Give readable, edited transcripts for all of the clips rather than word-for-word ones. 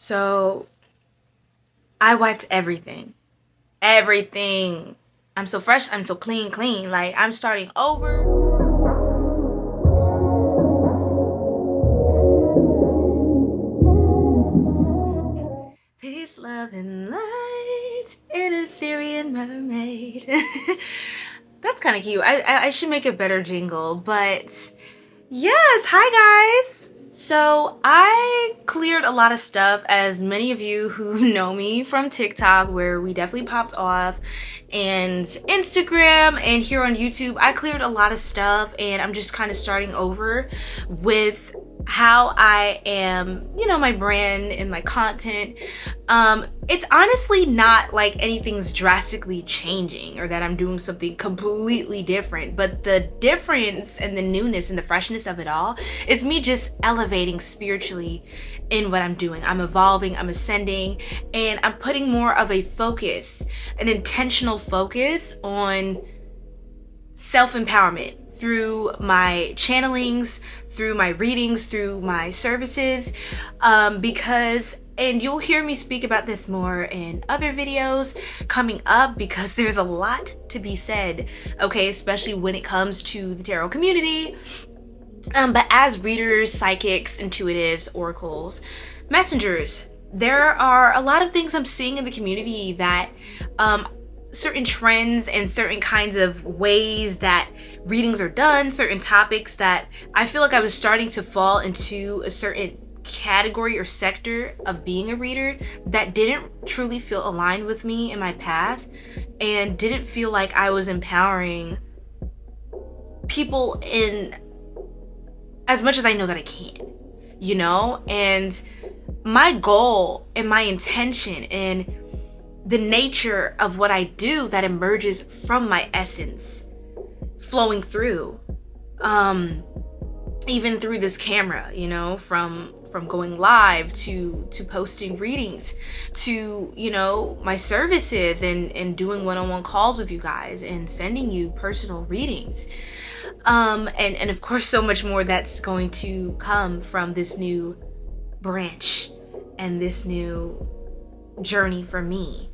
So I wiped everything. Everything. I'm so fresh. I'm so clean. Like, I'm starting over. Peace, love, and light in a Syrian mermaid. That's kind of cute. I should make a better jingle, but yes, hi guys. So I cleared a lot of stuff, as many of you who know me from TikTok, where we definitely popped off, and Instagram, and here on YouTube, I cleared a lot of stuff, and I'm just kind of starting over with how I am, you know, my brand and my content. It's honestly not like anything's drastically changing or that I'm doing something completely different, but the difference and the newness and the freshness of it all is me just elevating spiritually in what I'm doing. I'm evolving, I'm ascending, and I'm putting more of a focus, an intentional focus on self-empowerment through my channelings, through my readings, through my services, and you'll hear me speak about this more in other videos coming up, because there's a lot to be said, okay, especially when it comes to the tarot community. But as readers, psychics, intuitives, oracles, messengers, there are a lot of things I'm seeing in the community that certain trends and certain kinds of ways that readings are done, certain topics that I feel like I was starting to fall into a certain category or sector of being a reader that didn't truly feel aligned with me in my path, and didn't feel like I was empowering people in as much as I know that I can, you know? And my goal and my intention and the nature of what I do that emerges from my essence flowing through, even through this camera, you know, from going live to posting readings, to, you know, my services and doing one-on-one calls with you guys and sending you personal readings, and of course so much more that's going to come from this new branch and this new journey for me.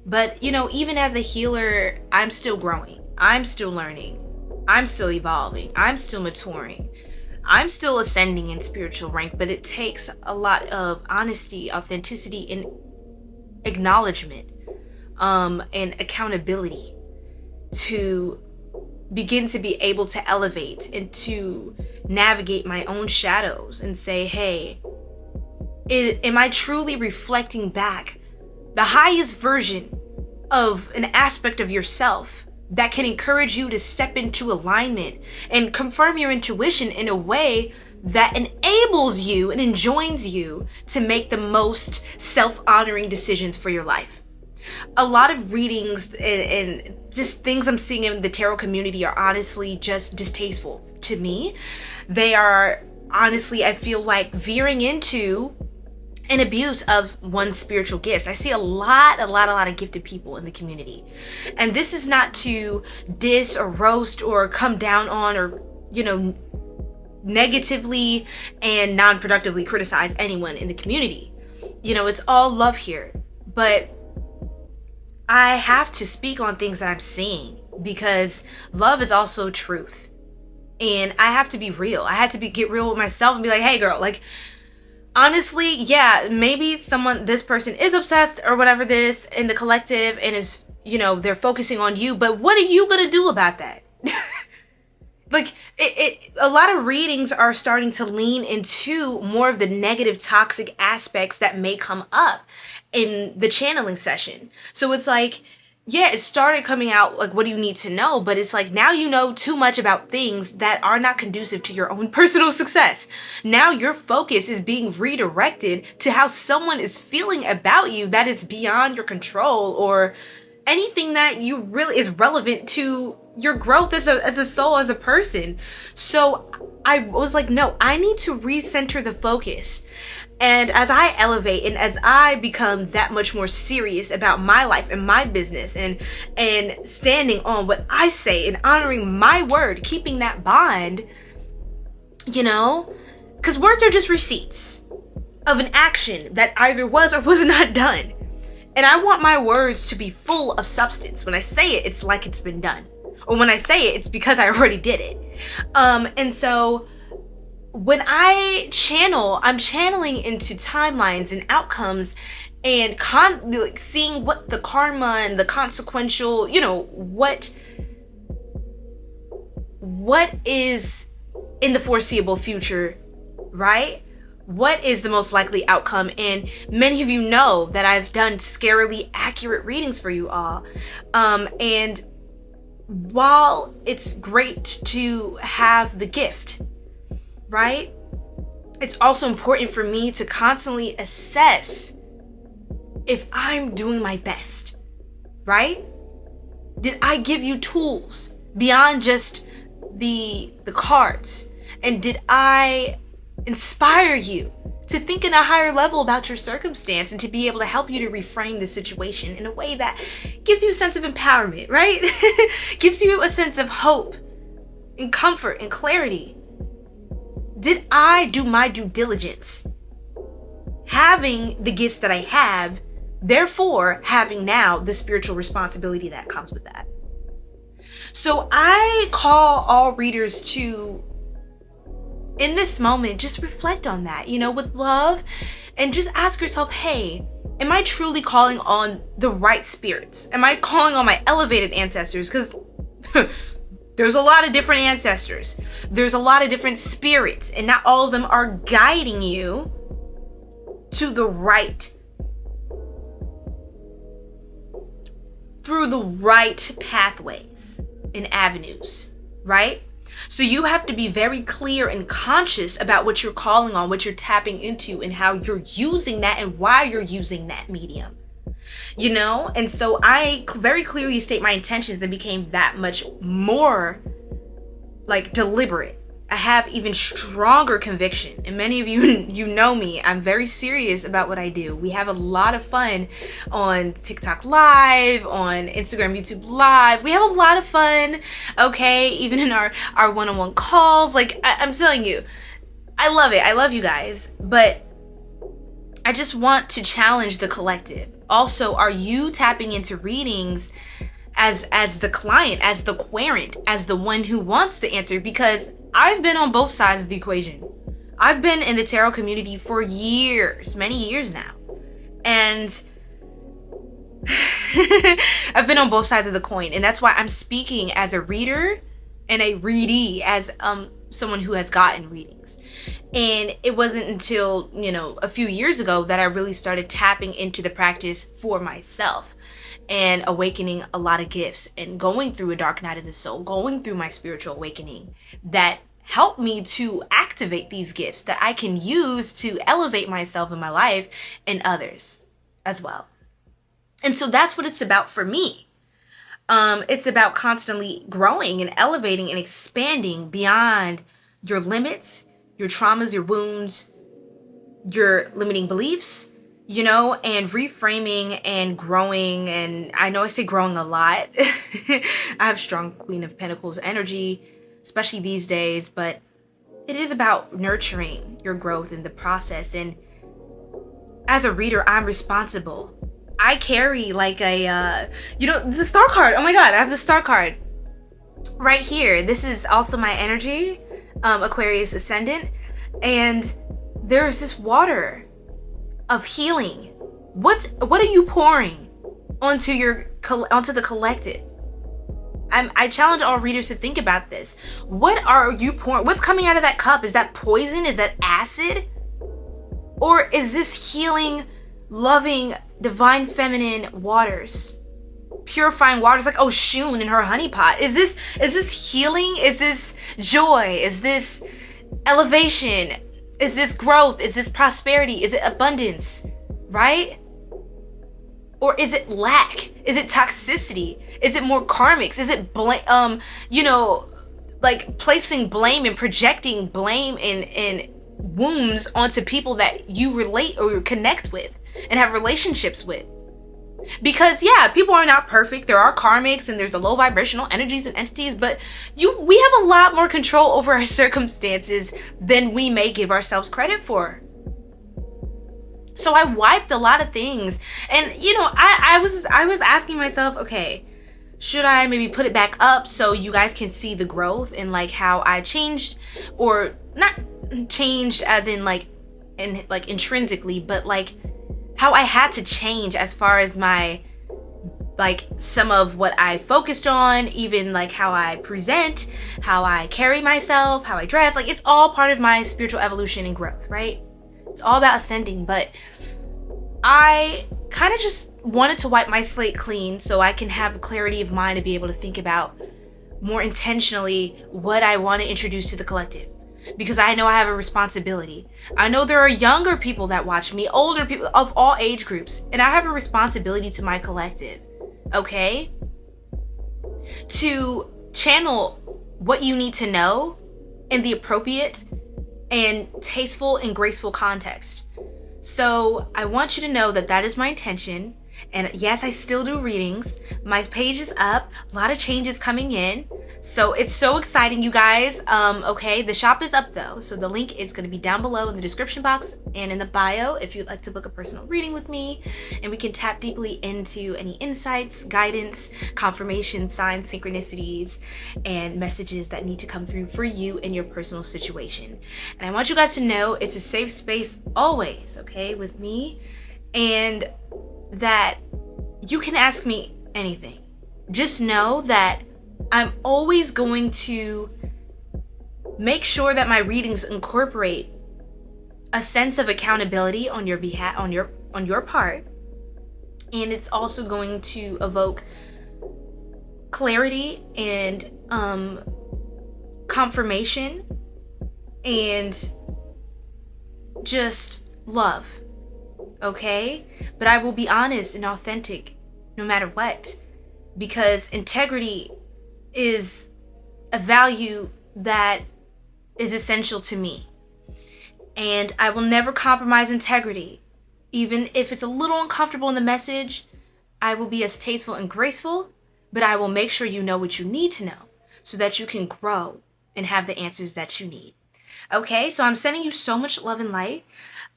But, you know, even as a healer, I'm still growing, I'm still learning, I'm still evolving, I'm still maturing, I'm still ascending in spiritual rank. But it takes a lot of honesty, authenticity, and acknowledgement, and accountability to begin to be able to elevate and to navigate my own shadows and say, hey, am I truly reflecting back the highest version of an aspect of yourself that can encourage you to step into alignment and confirm your intuition in a way that enables you and enjoins you to make the most self-honoring decisions for your life. A lot of readings and just things I'm seeing in the tarot community are honestly just distasteful to me. They are honestly, I feel like, veering into an abuse of one's spiritual gifts. I see a lot of gifted people in the community. And this is not to diss or roast or come down on or, you know, negatively and non-productively criticize anyone in the community. You know, it's all love here. But I have to speak on things that I'm seeing, because love is also truth. And I have to be real. I had to get real with myself and be like, hey girl, like, honestly, yeah, maybe this person is obsessed or whatever this in the collective and is, you know, they're focusing on you, but what are you gonna do about that? Like, a lot of readings are starting to lean into more of the negative, toxic aspects that may come up in the channeling session. So it's like, yeah, it started coming out like, what do you need to know? But it's like, now you know too much about things that are not conducive to your own personal success. Now your focus is being redirected to how someone is feeling about you that is beyond your control, or anything that you really is relevant to your growth as a soul, as a person. So I was like, no, I need to recenter the focus. And as I elevate and as I become that much more serious about my life and my business and standing on what I say and honoring my word, keeping that bond, you know, because words are just receipts. of an action that either was or was not done. And I want my words to be full of substance. When I say it, it's like it's been done. Or when I say it, it's because I already did it. And so when I channel, I'm channeling into timelines and outcomes and like seeing what the karma and the consequential, what is in the foreseeable future, right? What is the most likely outcome? And many of you know that I've done scarily accurate readings for you all. And while it's great to have the gift, right? It's also important for me to constantly assess if I'm doing my best, right? Did I give you tools beyond just the cards? And did I inspire you to think in a higher level about your circumstance and to be able to help you to reframe the situation in a way that gives you a sense of empowerment, right? Gives you a sense of hope and comfort and clarity. Did I do my due diligence? Having the gifts that I have, therefore having now the spiritual responsibility that comes with that. So I call all readers to, in this moment, just reflect on that, with love, and just ask yourself, hey, am I truly calling on the right spirits? Am I calling on my elevated ancestors? Because there's a lot of different ancestors. There's a lot of different spirits, and not all of them are guiding you to the right, through the right pathways and avenues, right? So you have to be very clear and conscious about what you're calling on, what you're tapping into, and how you're using that and why you're using that medium. And so I very clearly state my intentions and became that much more deliberate. I have even stronger conviction. And many of you know me, I'm very serious about what I do. We have a lot of fun on TikTok Live, on Instagram, YouTube Live. We have a lot of fun, okay? Even in our one-on-one calls. I'm telling you, I love it. I love you guys. But I just want to challenge the collective. Also, are you tapping into readings as the client, as the querent, as the one who wants the answer? Because I've been on both sides of the equation. I've been in the tarot community for years, many years now. And I've been on both sides of the coin. And that's why I'm speaking as a reader and a readee, as someone who has gotten readings. And it wasn't until, a few years ago that I really started tapping into the practice for myself and awakening a lot of gifts and going through a dark night of the soul, going through my spiritual awakening that helped me to activate these gifts that I can use to elevate myself in my life and others as well. And so that's what it's about for me. It's about constantly growing and elevating and expanding beyond your limits, your traumas, your wounds, your limiting beliefs, and reframing and growing. And I know I say growing a lot. I have strong Queen of Pentacles energy, especially these days, but it is about nurturing your growth in the process. And as a reader, I'm responsible. I carry the star card. Oh my God, I have the star card right here. This is also my energy, Aquarius ascendant. And there's this water of healing. What are you pouring onto the collective? I challenge all readers to think about this. What are you pouring? What's coming out of that cup? Is that poison? Is that acid? Or is this healing, loving, divine feminine waters? Purifying waters like Oshun in her honey pot. Is this healing? Is this joy? Is this elevation? Is this growth? Is this prosperity? Is it abundance? Right? Or is it lack? Is it toxicity? Is it more karmics? Is it placing blame and projecting blame and wounds onto people that you relate or connect with and have relationships with? Because people are not perfect. There are karmics and there's the low vibrational energies and entities, but we have a lot more control over our circumstances than we may give ourselves credit for. So I wiped a lot of things. And you know, I was asking myself, okay, should I maybe put it back up so you guys can see the growth and like how I changed, or not changed as in like intrinsically, but like how I had to change as far as my, like, some of what I focused on, even like how I present, how I carry myself, how I dress. Like, it's all part of my spiritual evolution and growth, right? It's all about ascending. But I kind of just wanted to wipe my slate clean so I can have clarity of mind to be able to think about more intentionally what I want to introduce to the collective. Because I know I have a responsibility. I know there are younger people that watch me, older people of all age groups, and I have a responsibility to my collective, okay? To channel what you need to know in the appropriate and tasteful and graceful context. So I want you to know that that is my intention. And yes, I still do readings. My page is up. A lot of changes coming in. So it's so exciting, you guys. Okay, the shop is up though. So the link is going to be down below in the description box and in the bio if you'd like to book a personal reading with me. And we can tap deeply into any insights, guidance, confirmation, signs, synchronicities, and messages that need to come through for you in your personal situation. And I want you guys to know it's a safe space always, okay, with me. And that you can ask me anything. Just know that I'm always going to make sure that my readings incorporate a sense of accountability on your behalf, on your part, and it's also going to evoke clarity and confirmation and just love. Okay? But I will be honest and authentic no matter what, because integrity is a value that is essential to me. And I will never compromise integrity. Even if it's a little uncomfortable in the message, I will be as tasteful and graceful, but I will make sure you know what you need to know so that you can grow and have the answers that you need. Okay? So I'm sending you so much love and light.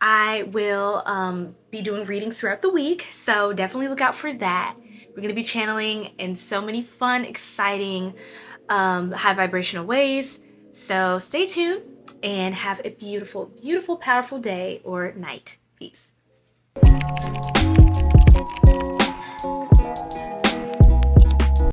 I will be doing readings throughout the week, so definitely look out for that. We're going to be channeling in so many fun, exciting, high vibrational ways. So stay tuned and have a beautiful, beautiful, powerful day or night. Peace.